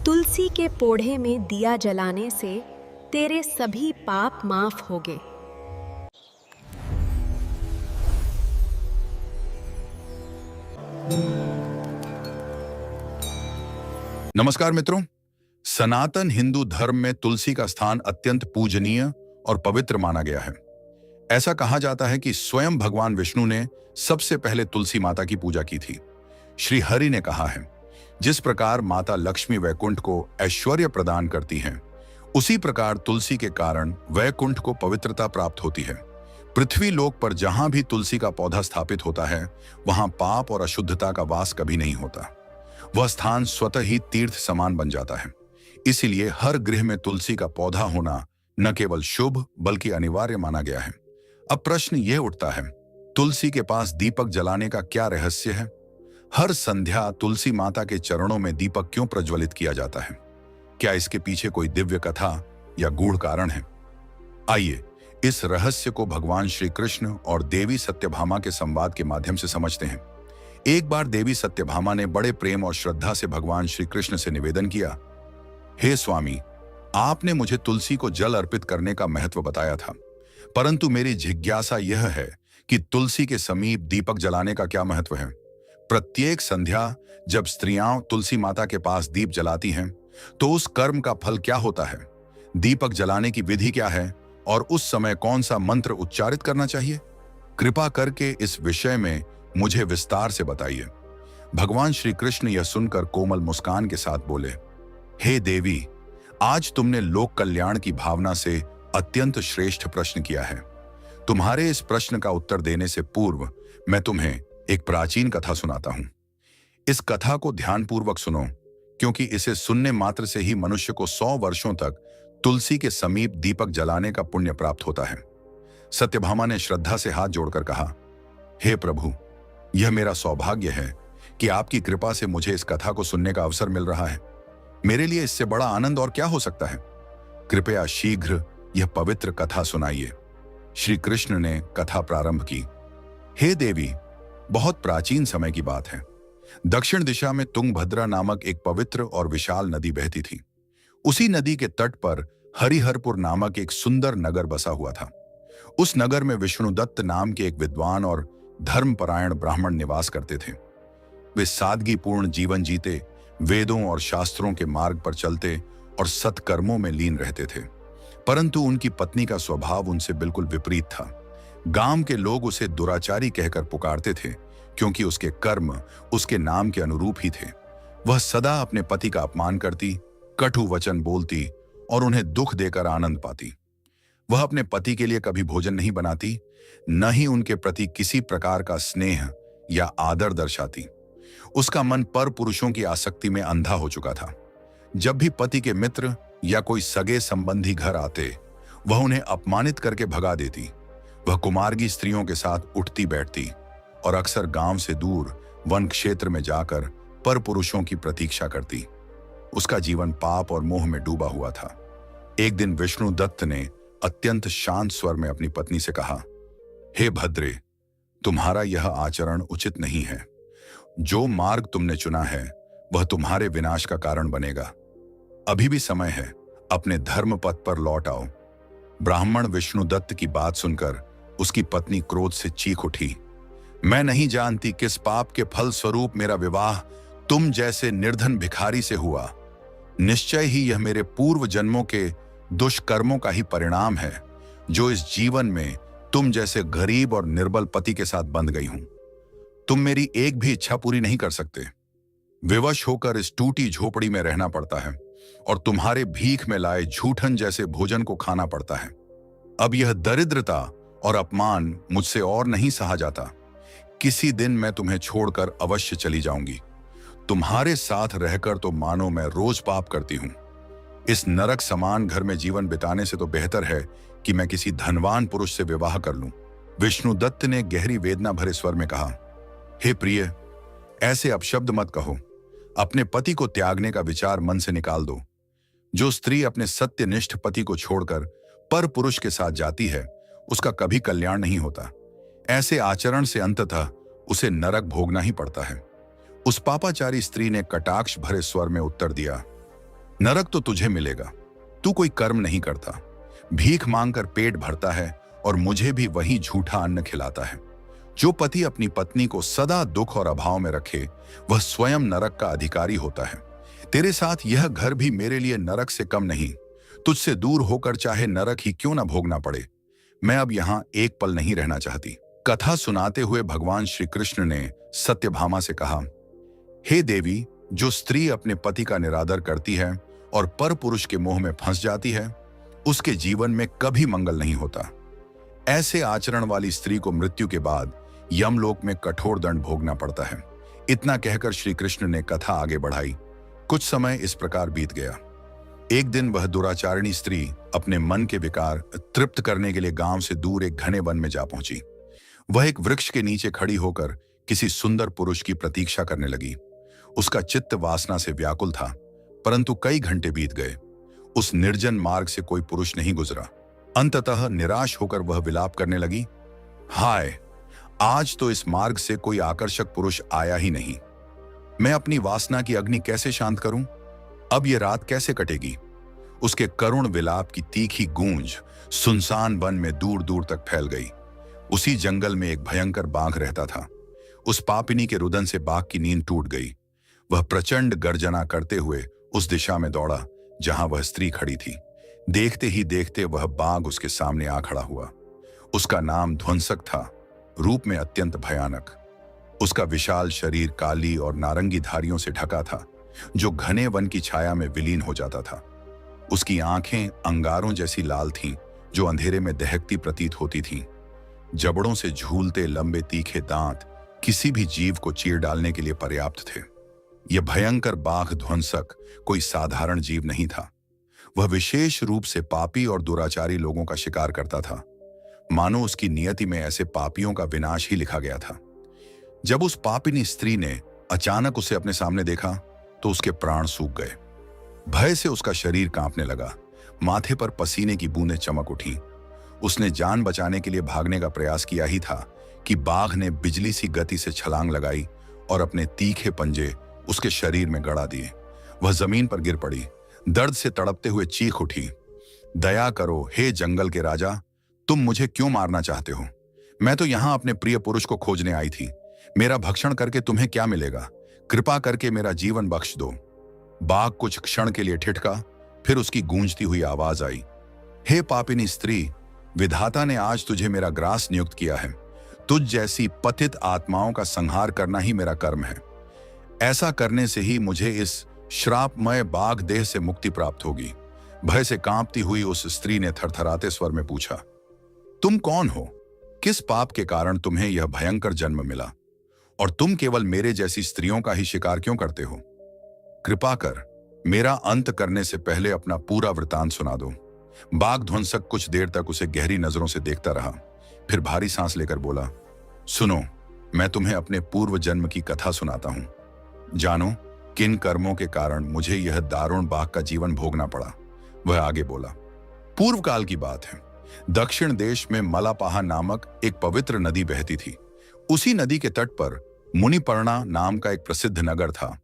तुलसी के पोढ़े में दिया जलाने से तेरे सभी पाप माफ होगे। नमस्कार मित्रों, सनातन हिंदू धर्म में तुलसी का स्थान अत्यंत पूजनीय और पवित्र माना गया है। ऐसा कहा जाता है कि स्वयं भगवान विष्णु ने सबसे पहले तुलसी माता की पूजा की थी। श्री हरि ने कहा है, जिस प्रकार माता लक्ष्मी वैकुंठ को ऐश्वर्य प्रदान करती हैं, उसी प्रकार तुलसी के कारण वैकुंठ को पवित्रता प्राप्त होती है। पृथ्वी लोक पर जहां भी तुलसी का पौधा स्थापित होता है, वहां पाप और अशुद्धता का वास कभी नहीं होता। वह स्थान स्वतः ही तीर्थ समान बन जाता है। इसीलिए हर गृह में तुलसी का पौधा होना न केवल शुभ बल्कि अनिवार्य माना गया है। अब प्रश्न यह उठता है, तुलसी के पास दीपक जलाने का क्या रहस्य है? हर संध्या तुलसी माता के चरणों में दीपक क्यों प्रज्वलित किया जाता है? क्या इसके पीछे कोई दिव्य कथा या गूढ़ कारण है? आइए इस रहस्य को भगवान श्री कृष्ण और देवी सत्यभामा के संवाद के माध्यम से समझते हैं। एक बार देवी सत्यभामा ने बड़े प्रेम और श्रद्धा से भगवान श्री कृष्ण से निवेदन किया, हे स्वामी, आपने मुझे तुलसी को जल अर्पित करने का महत्व बताया था, परंतु मेरी जिज्ञासा यह है कि तुलसी के समीप दीपक जलाने का क्या महत्व है? प्रत्येक संध्या जब स्त्रियां तुलसी माता के पास दीप जलाती हैं, तो उस कर्म का फल क्या होता है? दीपक जलाने की विधि क्या है और उस समय कौन सा मंत्र उच्चारित करना चाहिए? कृपा करके इस विषय में मुझे विस्तार से बताइए। भगवान श्री कृष्ण यह सुनकर कोमल मुस्कान के साथ बोले, हे देवी, आज तुमने लोक कल्याण की भावना से अत्यंत श्रेष्ठ प्रश्न किया है। तुम्हारे इस प्रश्न का उत्तर देने से पूर्व मैं तुम्हें एक प्राचीन कथा सुनाता हूं। इस कथा को ध्यानपूर्वक सुनो, क्योंकि इसे सुनने मात्र से ही मनुष्य को 100 वर्षों तक तुलसी के समीप दीपक जलाने का पुण्य प्राप्त होता है। सत्यभामा ने श्रद्धा से हाथ जोड़कर कहा, हे प्रभु, यह मेरा सौभाग्य है कि आपकी कृपा से मुझे इस कथा को सुनने का अवसर मिल रहा है। मेरे लिए इससे बड़ा आनंद और क्या हो सकता है? कृपया शीघ्र यह पवित्र कथा सुनाइए। श्री कृष्ण ने कथा प्रारंभ की। हे देवी, बहुत प्राचीन समय की बात है। दक्षिण दिशा में तुंगभद्रा नामक एक पवित्र और विशाल नदी बहती थी। उसी नदी के तट पर हरिहरपुर नामक एक सुंदर नगर बसा हुआ था। उस नगर में विष्णुदत्त नाम के एक विद्वान और धर्मपरायण ब्राह्मण निवास करते थे। वे सादगीपूर्ण जीवन जीते, वेदों और शास्त्रों के मार्ग पर चलते और सत्कर्मों में लीन रहते थे। परंतु उनकी पत्नी का स्वभाव उनसे बिल्कुल विपरीत था। गांव के लोग उसे दुराचारी कहकर पुकारते थे, क्योंकि उसके कर्म उसके नाम के अनुरूप ही थे। वह सदा अपने पति का अपमान करती, कटु वचन बोलती और उन्हें दुख देकर आनंद पाती। वह अपने पति के लिए कभी भोजन नहीं बनाती, न ही उनके प्रति किसी प्रकार का स्नेह या आदर दर्शाती। उसका मन पर पुरुषों की आसक्ति में अंधा हो चुका था। जब भी पति के मित्र या कोई सगे संबंधी घर आते, वह उन्हें अपमानित करके भगा देती। वह कुमार्गी स्त्रियों के साथ उठती बैठती और अक्सर गांव से दूर वन क्षेत्र में जाकर पर पुरुषों की प्रतीक्षा करती। उसका जीवन पाप और मोह में डूबा हुआ था। एक दिन विष्णुदत्त ने अत्यंत शांत स्वर में अपनी पत्नी से कहा, हे भद्रे, तुम्हारा यह आचरण उचित नहीं है। जो मार्ग तुमने चुना है वह तुम्हारे विनाश का कारण बनेगा। अभी भी समय है, अपने धर्म पथ पर लौट आओ। ब्राह्मण विष्णुदत्त की बात सुनकर उसकी पत्नी क्रोध से चीख उठी, मैं नहीं जानती किस पाप के फल स्वरूप मेरा विवाह तुम जैसे निर्धन भिखारी से हुआ। निश्चय ही यह मेरे पूर्व जन्मों के दुष्कर्मों का ही परिणाम है, जो इस जीवन में तुम जैसे गरीब और निर्बल पति के साथ बंध गई हूं। तुम मेरी एक भी इच्छा पूरी नहीं कर सकते। विवश होकर इस टूटी झोपड़ी में रहना पड़ता है और तुम्हारे भीख में लाए झूठन जैसे भोजन को खाना पड़ता है। अब यह दरिद्रता और अपमान मुझसे और नहीं सहा जाता। किसी दिन मैं तुम्हें छोड़कर अवश्य चली जाऊंगी। तुम्हारे साथ रहकर तो मानो मैं रोज पाप करती हूं। इस नरक समान घर में जीवन बिताने से तो बेहतर है कि मैं किसी धनवान पुरुष से विवाह कर लूं। विष्णुदत्त ने गहरी वेदना भरे स्वर में कहा, हे प्रिय, ऐसे अपशब्द मत कहो। अपने पति को त्यागने का विचार मन से निकाल दो। जो स्त्री अपने सत्यनिष्ठ पति को छोड़कर पर पुरुष के साथ जाती है, उसका कभी कल्याण नहीं होता। ऐसे आचरण से अंततः उसे नरक भोगना ही पड़ता है। उस पापाचारी स्त्री ने कटाक्ष भरे स्वर में उत्तर दिया, नरक तो तुझे मिलेगा। तू कोई कर्म नहीं करता, भीख मांगकर पेट भरता है और मुझे भी वही झूठा अन्न खिलाता है। जो पति अपनी पत्नी को सदा दुख और अभाव में रखे, वह स्वयं नरक का अधिकारी होता है। तेरे साथ यह घर भी मेरे लिए नरक से कम नहीं। तुझसे दूर होकर चाहे नरक ही क्यों ना भोगना पड़े, मैं अब यहाँ एक पल नहीं रहना चाहती। कथा सुनाते हुए भगवान श्री कृष्ण ने सत्यभामा से कहा, हे देवी, जो स्त्री अपने पति का निरादर करती है और पर पुरुष के मोह में फंस जाती है, उसके जीवन में कभी मंगल नहीं होता। ऐसे आचरण वाली स्त्री को मृत्यु के बाद यमलोक में कठोर दंड भोगना पड़ता है। इतना कहकर श्री कृष्ण ने कथा आगे बढ़ाई। कुछ समय इस प्रकार बीत गया। एक दिन वह दुराचारिणी स्त्री अपने मन के विकार तृप्त करने के लिए गांव से दूर एक घने वन में जा पहुंची। वह एक वृक्ष के नीचे खड़ी होकर किसी सुंदर पुरुष की प्रतीक्षा करने लगी। उसका चित्त वासना से व्याकुल था, परंतु कई घंटे बीत गए। उस निर्जन मार्ग से कोई पुरुष नहीं गुजरा। अंततः निराश होकर वह विलाप करने लगी, हाय, आज तो इस मार्ग से कोई आकर्षक पुरुष आया ही नहीं। मैं अपनी वासना की अग्नि कैसे शांत करूं? अब यह रात कैसे कटेगी? उसके करुण विलाप की तीखी गूंज सुनसान वन में दूर दूर तक फैल गई। उसी जंगल में एक भयंकर बाघ रहता था। उस पापिनी के रुदन से बाघ की नींद टूट गई। वह प्रचंड गर्जना करते हुए उस दिशा में दौड़ा जहां वह स्त्री खड़ी थी। देखते ही देखते वह बाघ उसके सामने आ खड़ा हुआ। उसका नाम ध्वंसक था, रूप में अत्यंत भयानक। उसका विशाल शरीर काली और नारंगी धारियों से ढका था, जो घने वन की छाया में विलीन हो जाता था। उसकी आंखें अंगारों जैसी लाल थीं, जो अंधेरे में दहकती प्रतीत होती थीं। जबड़ों से झूलते लंबे तीखे दांत किसी भी जीव को चीर डालने के लिए पर्याप्त थे। यह भयंकर बाघ ध्वंसक कोई साधारण जीव नहीं था। वह विशेष रूप से पापी और दुराचारी लोगों का शिकार करता था। मानो उसकी नियति में ऐसे पापियों का विनाश ही लिखा गया था। जब उस पापिनी स्त्री ने अचानक उसे अपने सामने देखा तो उसके प्राण सूख गए। भय से उसका शरीर कांपने लगा। माथे पर पसीने की बूंदें चमक उठी। उसने जान बचाने के लिए भागने का प्रयास किया ही था कि बाघ ने बिजली सी गति से छलांग लगाई और अपने तीखे पंजे उसके शरीर में गड़ा दिए। वह जमीन पर गिर पड़ी। दर्द से तड़पते हुए चीख उठी, दया करो हे जंगल के राजा, तुम मुझे क्यों मारना चाहते हो? मैं तो यहां अपने प्रिय पुरुष को खोजने आई थी। मेरा भक्षण करके तुम्हें क्या मिलेगा? कृपा करके मेरा जीवन बख्श दो। बाघ कुछ क्षण के लिए ठिठका, फिर उसकी गूंजती हुई आवाज आई, हे पापिनी स्त्री, विधाता ने आज तुझे मेरा ग्रास नियुक्त किया है। तुझ जैसी पतित आत्माओं का संहार करना ही मेरा कर्म है। ऐसा करने से ही मुझे इस श्रापमय बाघ देह से मुक्ति प्राप्त होगी। भय से कांपती हुई उस स्त्री ने थरथराते स्वर में पूछा, तुम कौन हो? किस पाप के कारण तुम्हें यह भयंकर जन्म मिला? और तुम केवल मेरे जैसी स्त्रियों का ही शिकार क्यों करते हो? कृपा कर मेरा अंत करने से पहले अपना पूरा वृतांत सुना दो। बाघ ध्वंसक कुछ देर तक उसे गहरी नजरों से देखता रहा, फिर भारी सांस लेकर बोला, सुनो, मैं तुम्हें अपने पूर्व जन्म की कथा सुनाता हूं। जानो किन कर्मों के कारण मुझे यह दारुण बाघ का जीवन भोगना पड़ा। वह आगे बोला, पूर्व काल की बात है। दक्षिण देश में मलापाहा नामक एक पवित्र नदी बहती थी। उसी नदी के तट पर मुनिपर्णा नाम का एक प्रसिद्ध नगर था।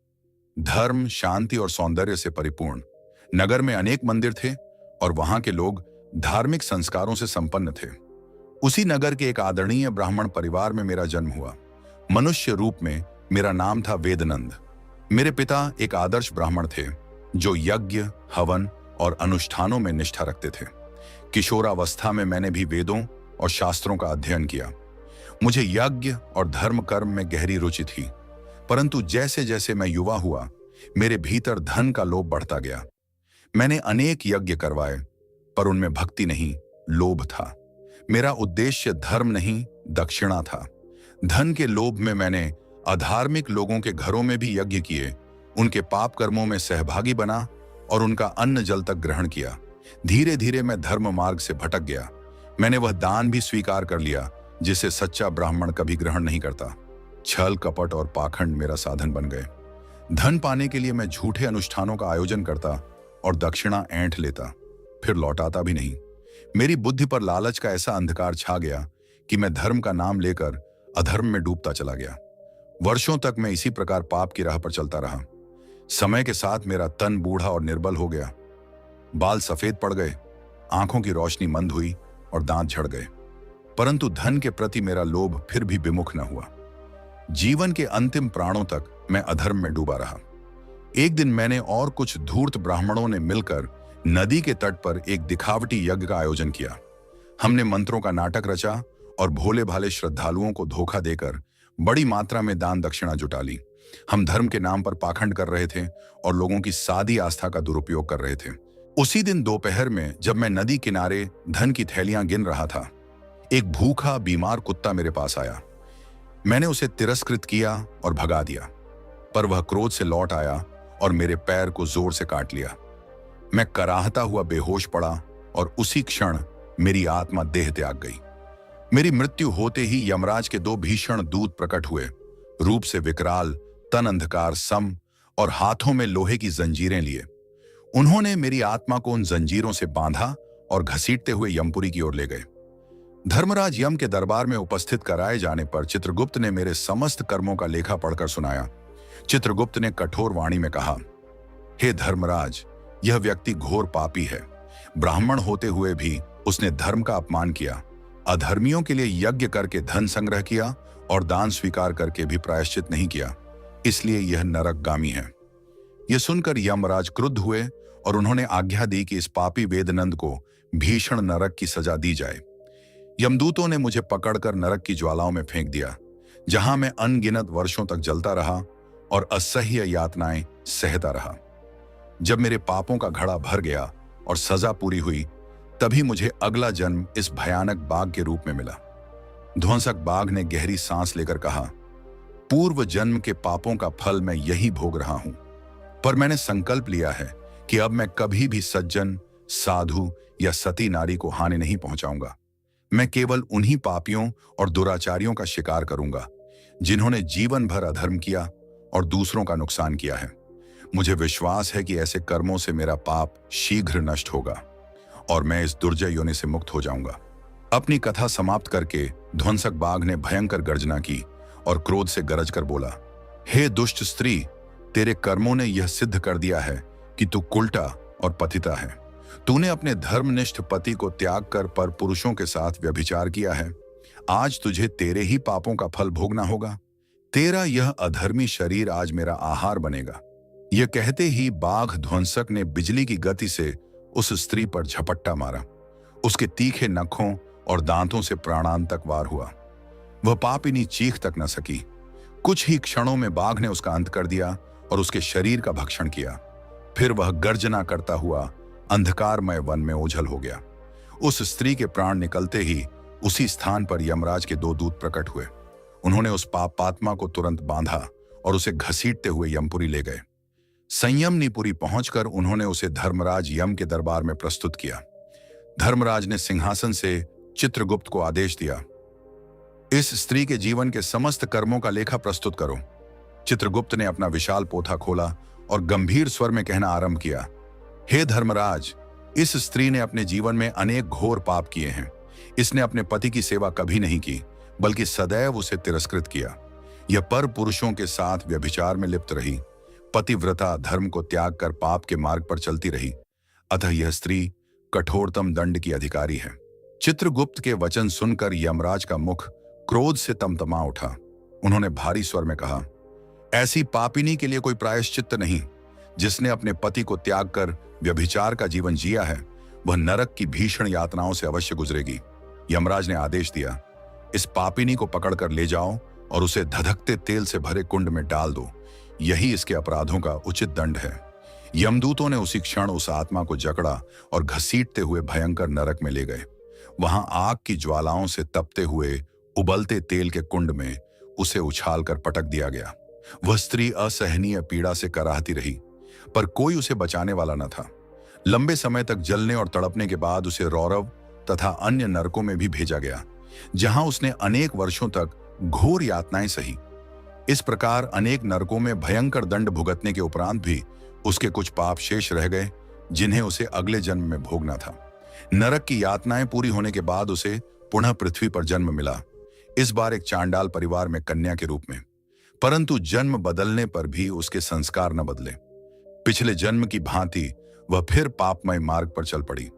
धर्म, शांति और सौंदर्य से परिपूर्ण नगर में अनेक मंदिर थे और वहां के लोग धार्मिक संस्कारों से संपन्न थे। उसी नगर के एक आदरणीय ब्राह्मण परिवार में मेरा जन्म हुआ। मनुष्य रूप में मेरा नाम था वेदनंद। मेरे पिता एक आदर्श ब्राह्मण थे, जो यज्ञ, हवन और अनुष्ठानों में निष्ठा रखते थे। किशोरावस्था में मैंने भी वेदों और शास्त्रों का अध्ययन किया। मुझे यज्ञ और धर्म कर्म में गहरी रुचि थी, परंतु जैसे जैसे मैं युवा हुआ, मेरे भीतर धन का लोभ बढ़ता गया। मैंने अनेक यज्ञ करवाए, पर उनमें भक्ति नहीं, लोभ था। मेरा उद्देश्य धर्म नहीं, दक्षिणा था। धन के लोभ में मैंने अधार्मिक लोगों के घरों में भी यज्ञ किए, उनके पाप कर्मों में सहभागी बना और उनका अन्न जल तक ग्रहण किया। धीरे धीरे मैं धर्म मार्ग से भटक गया। मैंने वह दान भी स्वीकार कर लिया जिसे सच्चा ब्राह्मण कभी ग्रहण नहीं करता। छल, कपट और पाखंड मेरा साधन बन गए। धन पाने के लिए मैं झूठे अनुष्ठानों का आयोजन करता और दक्षिणा ऐंठ लेता, फिर लौटाता भी नहीं। मेरी बुद्धि पर लालच का ऐसा अंधकार छा गया कि मैं धर्म का नाम लेकर अधर्म में डूबता चला गया। वर्षों तक मैं इसी प्रकार पाप की राह पर चलता रहा। समय के साथ मेरा तन बूढ़ा और निर्बल हो गया। बाल सफेद पड़ गए, आंखों की रोशनी मंद हुई और दांत झड़ गए। परंतु धन के प्रति मेरा लोभ फिर भी विमुख न हुआ। जीवन के अंतिम प्राणों तक मैं अधर्म में डूबा रहा। एक दिन मैंने और कुछ धूर्त ब्राह्मणों ने मिलकर नदी के तट पर एक दिखावटी यज्ञ का आयोजन किया। हमने मंत्रों का नाटक रचा और भोले भाले श्रद्धालुओं को धोखा देकर बड़ी मात्रा में दान दक्षिणा जुटा ली। हम धर्म के नाम पर पाखंड कर रहे थे और लोगों की सादी आस्था का दुरुपयोग कर रहे थे। उसी दिन दोपहर में जब मैं नदी किनारे धन की थैलियां गिन रहा था, एक भूखा बीमार कुत्ता मेरे पास आया। मैंने उसे तिरस्कृत किया और भगा दिया, पर वह क्रोध से लौट आया और मेरे पैर को जोर से काट लिया। मैं कराहता हुआ बेहोश पड़ा और उसी क्षण मेरी आत्मा देह त्याग गई। मेरी मृत्यु होते ही यमराज के दो भीषण दूत प्रकट हुए, रूप से विकराल, तन अंधकार सम और हाथों में लोहे की जंजीरें लिए। उन्होंने मेरी आत्मा को उन जंजीरों से बांधा और घसीटते हुए यमपुरी की ओर ले गए। धर्मराज यम के दरबार में उपस्थित कराए जाने पर चित्रगुप्त ने मेरे समस्त कर्मों का लेखा पढ़कर सुनाया। चित्रगुप्त ने कठोर वाणी में कहा, हे धर्मराज, यह व्यक्ति घोर पापी है। ब्राह्मण होते हुए भी उसने धर्म का अपमान किया, अधर्मियों के लिए यज्ञ करके धन संग्रह किया और दान स्वीकार करके भी प्रायश्चित नहीं किया, इसलिए यह नरकगामी है। यह सुनकर यमराज क्रुद्ध हुए और उन्होंने आज्ञा दी कि इस पापी वेदनंद को भीषण नरक की सजा दी जाए। यमदूतों ने मुझे पकड़कर नरक की ज्वालाओं में फेंक दिया, जहां मैं अनगिनत वर्षों तक जलता रहा और असह्य यातनाएं सहता रहा। जब मेरे पापों का घड़ा भर गया और सजा पूरी हुई, तभी मुझे अगला जन्म इस भयानक बाघ के रूप में मिला। ध्वंसक बाघ ने गहरी सांस लेकर कहा, पूर्व जन्म के पापों का फल मैं यही भोग रहा हूं, पर मैंने संकल्प लिया है कि अब मैं कभी भी सज्जन, साधु या सती नारी को हानि नहीं पहुंचाऊंगा। मैं केवल उन्हीं पापियों और दुराचारियों का शिकार करूंगा जिन्होंने जीवन भर अधर्म किया और दूसरों का नुकसान किया है। मुझे विश्वास है कि ऐसे कर्मों से मेरा पाप शीघ्र नष्ट होगा और मैं इस दुर्जय योनि से मुक्त हो जाऊंगा। अपनी कथा समाप्त करके ध्वंसक बाघ ने भयंकर गर्जना की और क्रोध से गरज कर बोला, हे दुष्ट स्त्री, तेरे कर्मों ने यह सिद्ध कर दिया है कि तू कुलटा और पतिता है। तूने अपने धर्मनिष्ठ पति को त्याग कर पर पुरुषों के साथ व्यभिचार किया है। आज तुझे तेरे ही पापों का फल भोगना होगा। तेरा यह अधर्मी शरीर आज मेरा आहार बनेगा। यह कहते ही बाघ ध्वंसक ने बिजली की गति से उस स्त्री पर झपट्टा मारा। उसके तीखे नखों और दांतों से प्राणांतक वार हुआ। वह पापिनी चीख तक न सकी। कुछ ही क्षणों में बाघ ने उसका अंत कर दिया और उसके शरीर का भक्षण किया। फिर वह गर्जना करता हुआ अंधकारमय वन में ओझल हो गया। उस स्त्री के प्राण निकलते ही उसी स्थान पर यमराज के दो दूत प्रकट हुए। उन्होंने उस पापात्मा को तुरंत बांधा और उसे घसीटते हुए यमपुरी ले गए। संयमनीपुरी पहुंचकर उन्होंने उसे धर्मराज यम के दरबार में प्रस्तुत किया। धर्मराज ने सिंहासन से चित्रगुप्त को आदेश दिया, इस स्त्री के जीवन के समस्त कर्मों का लेखा प्रस्तुत करो। चित्रगुप्त ने अपना विशाल पोथा खोला और गंभीर स्वर में कहना आरंभ किया, हे धर्मराज, इस स्त्री ने अपने जीवन में अनेक घोर पाप किए हैं। इसने अपने पति की सेवा कभी नहीं की, बल्कि सदैव उसे तिरस्कृत किया। यह पर पुरुषों के साथ व्यभिचार में लिप्त रही, पतिव्रता धर्म को त्याग कर पाप के मार्ग पर चलती रही। अतः यह स्त्री कठोरतम दंड की अधिकारी है। चित्रगुप्त के वचन सुनकर यमराज का मुख क्रोध से तमतमा उठा। उन्होंने भारी स्वर में कहा, ऐसी पापिनी के लिए कोई प्रायश्चित्त नहीं। जिसने अपने पति को त्याग कर व्यभिचार का जीवन जिया है, वह नरक की भीषण यातनाओं से अवश्य गुजरेगी। यमराज ने आदेश दिया, इस पापिनी को पकड़कर ले जाओ और उसे धधकते तेल से भरे कुंड में डाल दो। यही इसके अपराधों का उचित दंड है। यमदूतों ने उसी क्षण उस आत्मा को जकड़ा और घसीटते हुए भयंकर नरक में ले गए। वहां आग की ज्वालाओं से तपते हुए उबलते तेल के कुंड में उसे उछालकर पटक दिया गया। वह स्त्री असहनीय पीड़ा से कराहती रही, पर कोई उसे बचाने वाला न था। लंबे समय तक जलने और तड़पने के बाद उसे रौरव तथा अन्य नरकों में भी भेजा गया, जहां उसने अनेक वर्षों तक घोर यातनाएं सही। इस प्रकार अनेक नरकों में भयंकर दंड भुगतने के उपरांत भी उसके कुछ पाप शेष रह गए, जिन्हें उसे अगले जन्म में भोगना था। नरक की यातनाएं पूरी होने के बाद उसे पुनः पृथ्वी पर जन्म मिला, इस बार एक चांडाल परिवार में कन्या के रूप में। परंतु जन्म बदलने पर भी उसके संस्कार न बदले। पिछले जन्म की भांति वह फिर पापमय मार्ग पर चल पड़ी।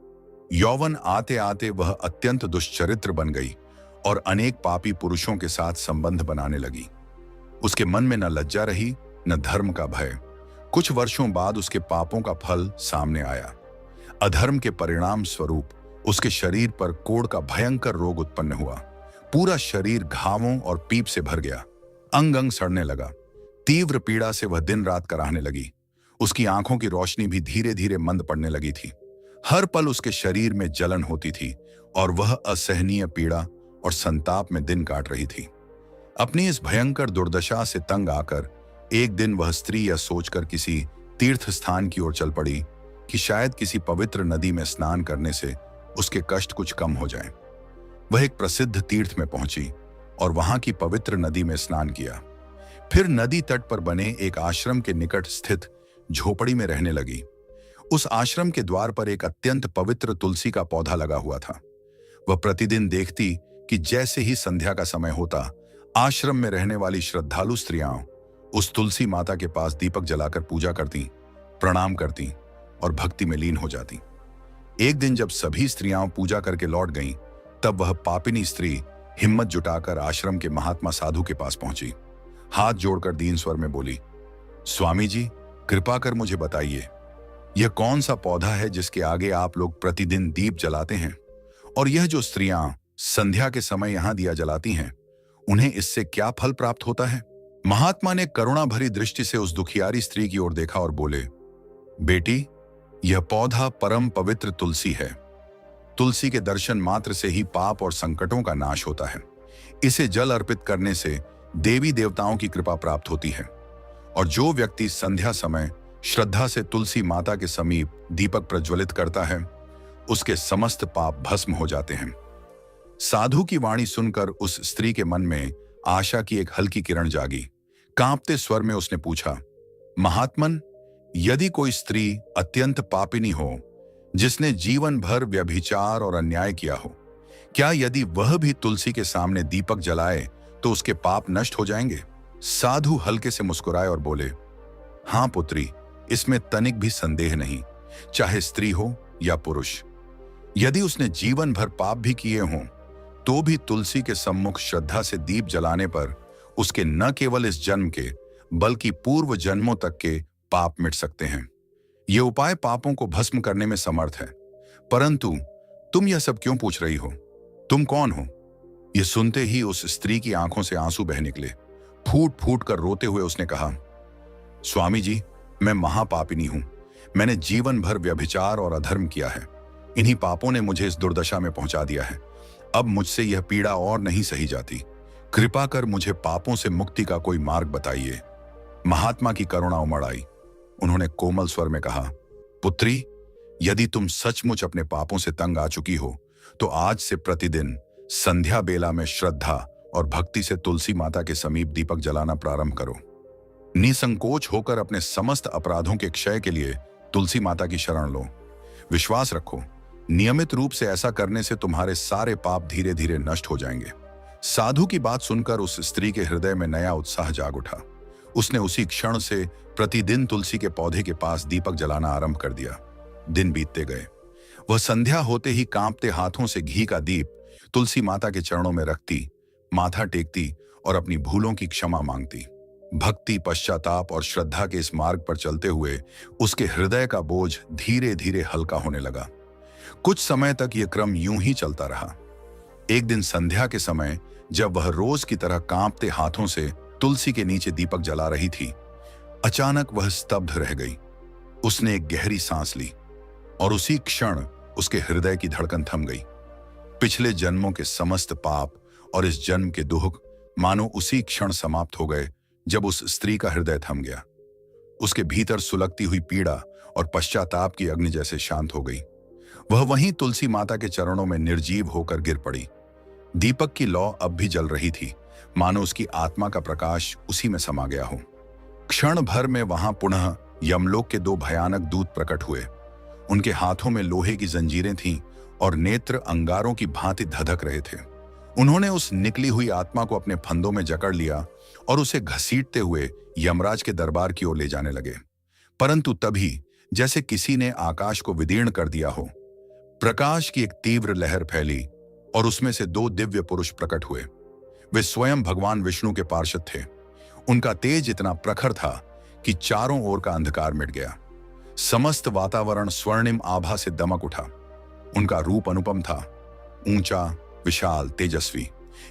यौवन आते आते वह अत्यंत दुष्चरित्र बन गई और अनेक पापी पुरुषों के साथ संबंध बनाने लगी। उसके मन में न लज्जा रही न धर्म का भय। कुछ वर्षों बाद उसके पापों का फल सामने आया। अधर्म के परिणाम स्वरूप उसके शरीर पर कोढ़ का भयंकर रोग उत्पन्न हुआ। पूरा शरीर घावों और पीप से भर गया। अंग अंग सड़ने लगा। तीव्र पीड़ा से वह दिन रात कराहने लगी। उसकी आंखों की रोशनी भी धीरे धीरे मंद पड़ने लगी थी। हर पल उसके शरीर में जलन होती थी और वह असहनीय पीड़ा और संताप में दिन काट रही थी। अपनी इस भयंकर दुर्दशा से तंग आकर एक दिन वह स्त्री यह सोचकर किसी तीर्थ स्थान की ओर चल पड़ी कि शायद किसी पवित्र नदी में स्नान करने से उसके कष्ट कुछ कम हो जाए। वह एक प्रसिद्ध तीर्थ में पहुंची और वहां की पवित्र नदी में स्नान किया। फिर नदी तट पर बने एक आश्रम के निकट स्थित झोपड़ी में रहने लगी। उस आश्रम के द्वार पर एक अत्यंत पवित्र तुलसी का पौधा लगा हुआ था। वह प्रतिदिन देखती कि जैसे ही संध्या का समय होता, आश्रम में रहने वाली श्रद्धालु स्त्रियां उस तुलसी माता के पास दीपक जलाकर पूजा करती, प्रणाम करती और भक्ति में लीन हो जाती। एक दिन जब सभी स्त्रियां पूजा करके लौट गईं, तब वह पापिनी स्त्री हिम्मत जुटाकर आश्रम के महात्मा साधु के पास पहुंची। हाथ जोड़कर दीन स्वर में बोली, स्वामी जी, कृपा कर मुझे बताइए, यह कौन सा पौधा है जिसके आगे आप लोग प्रतिदिन दीप जलाते हैं? और यह जो स्त्रियां संध्या के समय यहां दिया जलाती हैं, उन्हें इससे क्या फल प्राप्त होता है? महात्मा ने करुणा भरी दृष्टि से उस दुखियारी स्त्री की ओर देखा और बोले, बेटी, यह पौधा परम पवित्र तुलसी है। तुलसी के दर्शन मात्र से ही पाप और संकटों का नाश होता है। इसे जल अर्पित करने से देवी देवताओं की कृपा प्राप्त होती है और जो व्यक्ति संध्या समय श्रद्धा से तुलसी माता के समीप दीपक प्रज्वलित करता है, उसके समस्त पाप भस्म हो जाते हैं। साधु की वाणी सुनकर उस स्त्री के मन में आशा की एक हल्की किरण जागी। कांपते स्वर में उसने पूछा, महात्मन, यदि कोई स्त्री अत्यंत पापिनी हो, जिसने जीवन भर व्यभिचार और अन्याय किया हो, क्या यदि वह भी तुलसी के सामने दीपक जलाए तो उसके पाप नष्ट हो जाएंगे? साधु हल्के से मुस्कुराए और बोले, हां पुत्री, इसमें तनिक भी संदेह नहीं, चाहे स्त्री हो या पुरुष। यदि उसने जीवन भर पाप भी किए हों, तो भी तुलसी के सम्मुख श्रद्धा से दीप जलाने पर उसके न केवल इस जन्म के बल्कि पूर्व जन्मों तक के पाप मिट सकते हैं। यह उपाय पापों को भस्म करने में समर्थ है। परंतु तुम यह सब क्यों पूछ रही हो? तुम कौन हो? यह सुनते ही उस स्त्री की आंखों से आंसू बह निकले। फूट फूट कर रोते हुए उसने कहा, स्वामी जी, मैं महापापिनी हूं। मैंने जीवन भर व्यभिचार और अधर्म किया है। इन्हीं पापों ने मुझे इस दुर्दशा में पहुंचा दिया है। अब मुझसे यह पीड़ा और नहीं सही जाती। कृपा कर मुझे पापों से मुक्ति का कोई मार्ग बताइए। महात्मा की करुणा उमड़ आई। उन्होंने कोमल स्वर में कहा, पुत्री, यदि तुम सचमुच अपने पापों से तंग आ चुकी हो, तो आज से प्रतिदिन संध्या बेला में श्रद्धा और भक्ति से तुलसी माता के समीप दीपक जलाना प्रारंभ करो। निसंकोच होकर अपने समस्त अपराधों के क्षय के लिए तुलसी माता की शरण लो। विश्वास रखो, नियमित रूप से ऐसा करने से तुम्हारे सारे पाप धीरे धीरे नष्ट हो जाएंगे। साधु की बात सुनकर उस स्त्री के हृदय में नया उत्साह जाग उठा। उसने उसी क्षण से प्रतिदिन तुलसी के पौधे के पास दीपक जलाना आरंभ कर दिया। दिन बीतते गए। वह संध्या होते ही कांपते हाथों से घी का दीप तुलसी माता के चरणों में रखती, माथा टेकती और अपनी भूलों की क्षमा मांगती। भक्ति, पश्चाताप और श्रद्धा के इस मार्ग पर चलते हुए उसके हृदय का बोझ धीरे धीरे हल्का होने लगा। कुछ समय तक यह क्रम यूं ही चलता रहा। एक दिन संध्या के समय जब वह रोज की तरह कांपते हाथों से तुलसी के नीचे दीपक जला रही थी, अचानक वह स्तब्ध रह गई। उसने एक गहरी सांस ली और उसी क्षण उसके हृदय की धड़कन थम गई। पिछले जन्मों के समस्त पाप और इस जन्म के दुख मानो उसी क्षण समाप्त हो गए जब उस स्त्री का हृदय थम गया। उसके भीतर सुलगती हुई पीड़ा और पश्चाताप की अग्नि जैसे शांत हो गई। वह वहीं तुलसी माता के चरणों में निर्जीव होकर गिर पड़ी। दीपक की लौ अब भी जल रही थी, मानो उसकी आत्मा का प्रकाश उसी में समा गया हो। क्षण भर में वहां पुनः यमलोक के दो भयानक दूत प्रकट हुए। उनके हाथों में लोहे की जंजीरें थीं और नेत्र अंगारों की भांति धधक रहे थे। उन्होंने उस निकली हुई आत्मा को अपने फंदों में जकड़ लिया और उसे घसीटते हुए यमराज के दरबार की ओर ले जाने लगे। परंतु तभी जैसे किसी ने आकाश को विदीर्ण कर दिया हो, प्रकाश की एक तीव्र लहर फैली और उसमें से दो दिव्य पुरुष प्रकट हुए। वे स्वयं भगवान विष्णु के पार्षद थे। उनका तेज इतना प्रखर था कि चारों ओर का अंधकार मिट गया। समस्त वातावरण स्वर्णिम आभा से दमक उठा। उनका रूप अनुपम था, ऊंचा, विशाल, तेजस्वी,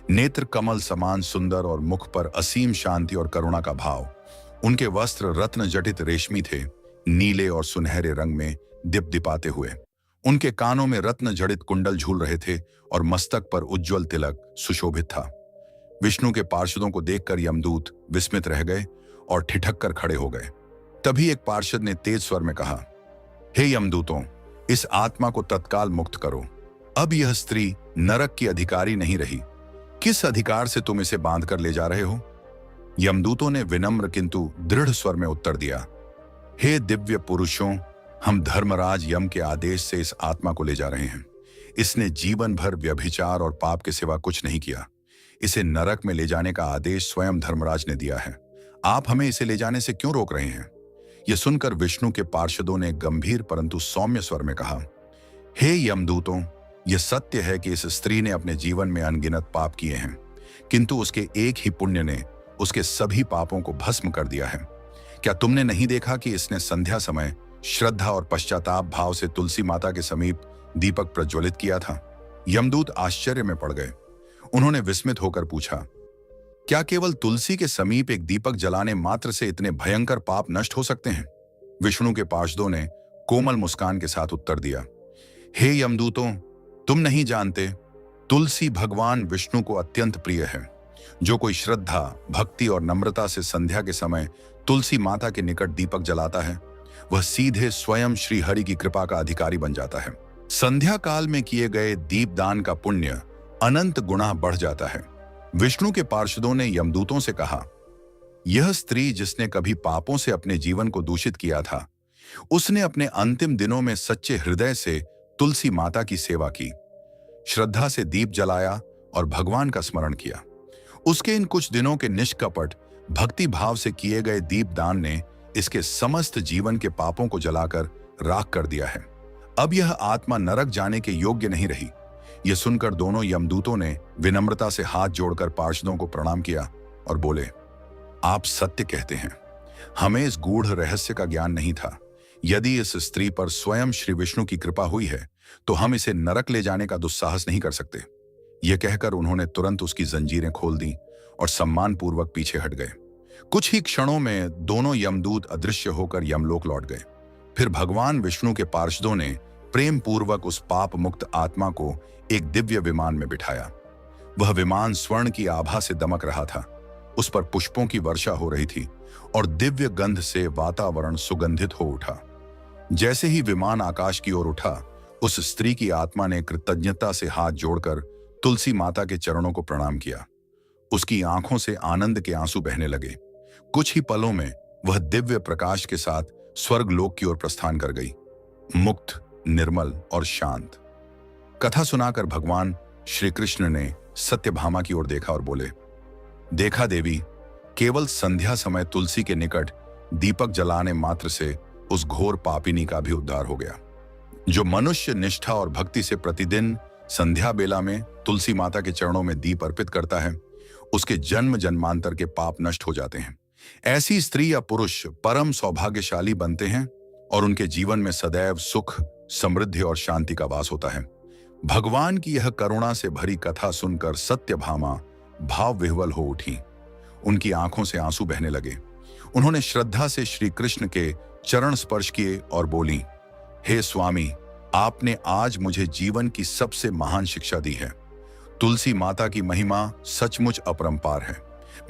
नेत्र कमल समान सुंदर और मुख पर असीम शांति और करुणा का भाव। उनके वस्त्र रत्न जटित रेशमी थे, नीले और सुनहरे रंग में दिपदिपाते हुए। उनके कानों में रत्न जड़ित कुंडल झूल रहे थे और मस्तक पर उज्ज्वल तिलक सुशोभित था। विष्णु के पार्षदों को देखकर यमदूत विस्मित रह गए और ठिठक कर खड़े हो गए। तभी एक पार्षद ने तेज स्वर में कहा, हे यमदूतों, इस आत्मा को तत्काल मुक्त करो। अब यह स्त्री नरक की अधिकारी नहीं रही। किस अधिकार से तुम इसे बांध कर ले जा रहे हो? यमदूतों ने विनम्र किंतु दृढ़ स्वर में उत्तर दिया, हे दिव्य पुरुषों, हम धर्मराज यम के आदेश से इस आत्मा को ले जा रहे हैं। इसने जीवन भर व्यभिचार और पाप के सिवा कुछ नहीं किया। इसे नरक में ले जाने का आदेश स्वयं धर्मराज ने दिया है। आप हमें इसे ले जाने से क्यों रोक रहे हैं? यह सुनकर विष्णु के पार्षदों ने गंभीर परंतु सौम्य स्वर में कहा, हे यमदूतों, यह सत्य है कि इस स्त्री ने अपने जीवन में अनगिनत पाप किए हैं, किंतु उसके एक ही पुण्य ने उसके सभी पापों को भस्म कर दिया है। क्या तुमने नहीं देखा कि इसने संध्या समय श्रद्धा और पश्चाताप भाव से तुलसी माता के समीप दीपक प्रज्वलित किया था? यमदूत आश्चर्य में पड़ गए। उन्होंने विस्मित होकर पूछा, क्या केवल तुलसी के समीप एक दीपक जलाने मात्र से इतने भयंकर पाप नष्ट हो सकते हैं? विष्णु के पार्षदों ने कोमल मुस्कान के साथ उत्तर दिया, हे यमदूतों, तुम नहीं जानते, तुलसी भगवान विष्णु को अत्यंत प्रिय है। जो कोई श्रद्धा, भक्ति और नम्रता से संध्या के समय तुलसी माता के निकट दीपक जलाता है, वह सीधे स्वयं श्री हरि की कृपा का अधिकारी बन जाता है। संध्या काल में किए गए दीपदान का पुण्य अनंत गुना बढ़ जाता है। विष्णु के पार्षदों ने यमदूतों से कहा, यह स्त्री जिसने कभी पापों से अपने जीवन को दूषित किया था, उसने अपने अंतिम दिनों में सच्चे हृदय से तुलसी माता की सेवा की, श्रद्धा से दीप जलाया और भगवान का स्मरण किया। उसके इन कुछ दिनों के निष्कपट भक्ति भाव से किए गए दीपदान ने इसके समस्त जीवन के पापों को जलाकर राख कर दिया है। अब यह आत्मा नरक जाने के योग्य नहीं रही। यह सुनकर दोनों यमदूतों ने विनम्रता से हाथ जोड़कर पार्षदों को प्रणाम किया और बोले, आप सत्य कहते हैं, हमें इस गूढ़ रहस्य का ज्ञान नहीं था। यदि इस स्त्री पर स्वयं श्री विष्णु की कृपा हुई है तो हम इसे नरक ले जाने का दुस्साहस नहीं कर सकते। यह कहकर उन्होंने तुरंत उसकी जंजीरें खोल दी और सम्मानपूर्वक पीछे हट गए। कुछ ही क्षणों में दोनों यमदूत अदृश्य होकर यमलोक लौट गए। फिर भगवान विष्णु के पार्षदों ने प्रेम पूर्वक उस पाप मुक्त आत्मा को एक दिव्य विमान में बिठाया। वह विमान स्वर्ण की आभा से दमक रहा था। उस पर पुष्पों की वर्षा हो रही थी और दिव्य गंध से वातावरण सुगंधित हो उठा। जैसे ही विमान आकाश की ओर उठा, उस स्त्री की आत्मा ने कृतज्ञता से हाथ जोड़कर तुलसी माता के चरणों को प्रणाम किया। उसकी आंखों से आनंद के आंसू बहने लगे। कुछ ही पलों में वह दिव्य प्रकाश के साथ स्वर्ग लोक की ओर प्रस्थान कर गई, मुक्त, निर्मल और शांत। कथा सुनाकर भगवान श्री कृष्ण ने सत्यभामा की ओर देखा और बोले, देखा देवी, केवल संध्या समय तुलसी के निकट दीपक जलाने मात्र से उस घोर पापिनी का भी उद्धार हो गया। जो मनुष्य निष्ठा और भक्ति से प्रतिदिन संध्या बेला में तुलसी माता के चरणों में दीप अर्पित करता है, उसके जन्म जन्मांतर के पाप नष्ट हो जाते हैं। ऐसी स्त्री या पुरुष परम सौभाग्यशाली बनते हैं और उनके जीवन में सदैव सुख, समृद्धि और शांति का वास होता है। भगवान की यह करुणा से भरी कथा सुनकर सत्यभामा भाव विह्वल हो उठी। उनकी आंखों से आंसू बहने लगे। उन्होंने श्रद्धा से श्री कृष्ण के चरण स्पर्श किए और बोली, हे स्वामी, आपने आज मुझे जीवन की सबसे महान शिक्षा दी है। तुलसी माता की महिमा सचमुच अपरंपार है।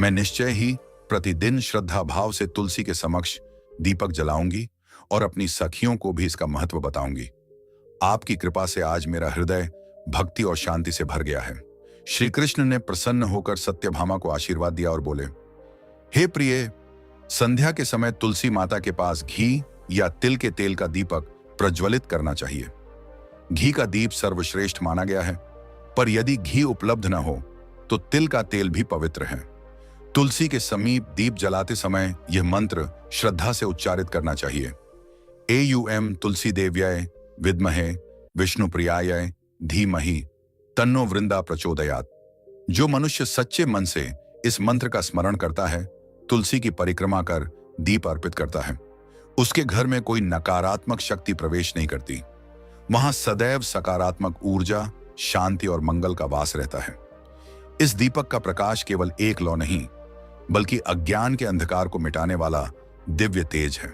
मैं निश्चय ही प्रतिदिन श्रद्धा भाव से तुलसी के समक्ष दीपक जलाऊंगी और अपनी सखियों को भी इसका महत्व बताऊंगी। आपकी कृपा से आज मेरा हृदय भक्ति और शांति से भर गया है। श्री कृष्ण ने प्रसन्न होकर सत्यभामा को आशीर्वाद दिया और बोले, हे प्रिय, संध्या के समय तुलसी माता के पास घी या तिल के तेल का दीपक प्रज्वलित करना चाहिए। घी का दीप सर्वश्रेष्ठ माना गया है, पर यदि घी उपलब्ध न हो तो तिल का तेल भी पवित्र है। तुलसी के समीप दीप जलाते समय यह मंत्र श्रद्धा से उच्चारित करना चाहिए। एयुएम तुलसी देव्याय विद्महे विष्णुप्रियाय धीमहि तन्नो वृंदा प्रचोदयात्। जो मनुष्य सच्चे मन से इस मंत्र का स्मरण करता है, तुलसी की परिक्रमा कर दीप अर्पित करता है, उसके घर में कोई नकारात्मक शक्ति प्रवेश नहीं करती। वहां सदैव सकारात्मक ऊर्जा, शांति और मंगल का वास रहता है। इस दीपक का प्रकाश केवल एक लौ नहीं, बल्कि अज्ञान के अंधकार को मिटाने वाला दिव्य तेज है।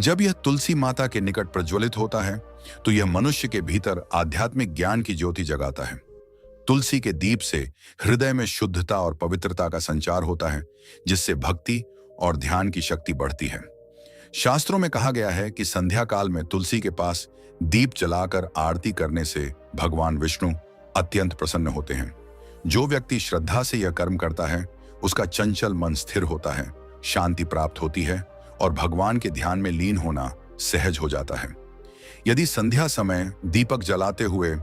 जब यह तुलसी माता के निकट प्रज्वलित होता है, तो यह मनुष्य के भीतर आध्यात्मिक ज्ञान की ज्योति जगाता है। तुलसी के दीप से हृदय में शुद्धता और पवित्रता का संचार होता है, जिससे भक्ति और ध्यान की शक्ति बढ़ती है। शास्त्रों में कहा गया है कि संध्या काल में तुलसी के पास दीप जलाकर आरती करने से भगवान विष्णु अत्यंत प्रसन्न होते हैं। जो व्यक्ति श्रद्धा से यह कर्म करता है, उसका चंचल मन स्थिर होता है, शांति प्राप्त होती है और भगवान के ध्यान में लीन होना सहज हो जाता है। यदि संध्या समय दीपक जलाते हुए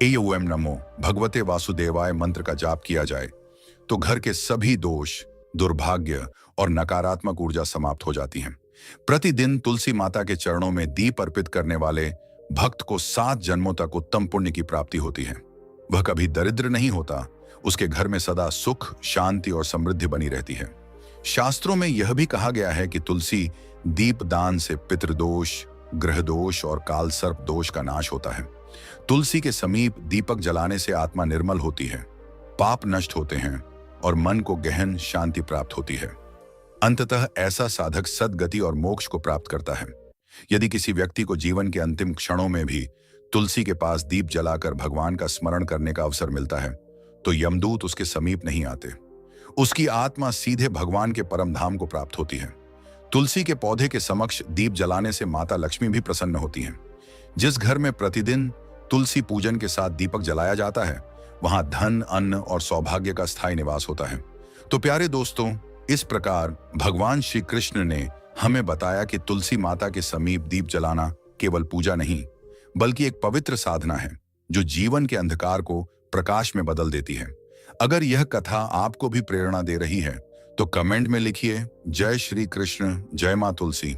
एयम नमो भगवते वासुदेवाय मंत्र का जाप किया जाए, तो घर के सभी दोष, दुर्भाग्य और नकारात्मक ऊर्जा समाप्त हो जाती हैं। प्रतिदिन तुलसी माता के चरणों में दीप अर्पित करने वाले भक्त को 7 जन्मों तक उत्तम पुण्य की प्राप्ति होती है। वह कभी दरिद्र नहीं होता, उसके घर में सदा सुख, शांति और समृद्धि बनी रहती है। शास्त्रों में यह भी कहा गया है कि तुलसी दीप दान से पितृदोष, ग्रह दोष और काल सर्प दोष का नाश होता है। तुलसी के समीप दीपक जलाने से आत्मा निर्मल होती है, पाप नष्ट होते हैं और मन को गहन शांति प्राप्त होती है। अंततः ऐसा साधक सद्गति और मोक्ष को प्राप्त करता है। यदि किसी व्यक्ति को जीवन के अंतिम क्षणों में भी तुलसी के पास दीप जलाकर भगवान का स्मरण करने का अवसर मिलता है, तो यमदूत उसके समीप नहीं आते। उसकी आत्मा सीधे भगवान के परम धाम को प्राप्त होती है। तुलसी के पौधे के समक्ष दीप जलाने से माता लक्ष्मी भी प्रसन्न होती हैं। जिस घर में प्रतिदिन तुलसी पूजन के साथ दीपक जलाया जाता है, वहां धन, अन्न और सौभाग्य का स्थायी निवास होता है। तो प्यारे दोस्तों, इस प्रकार भगवान श्री कृष्ण ने हमें बताया कि तुलसी माता के समीप दीप जलाना केवल पूजा नहीं, बल्कि एक पवित्र साधना है, जो जीवन के अंधकार को प्रकाश में बदल देती है। अगर यह कथा आपको भी प्रेरणा दे रही है, तो कमेंट में लिखिए जय श्री कृष्ण, जय मां तुलसी।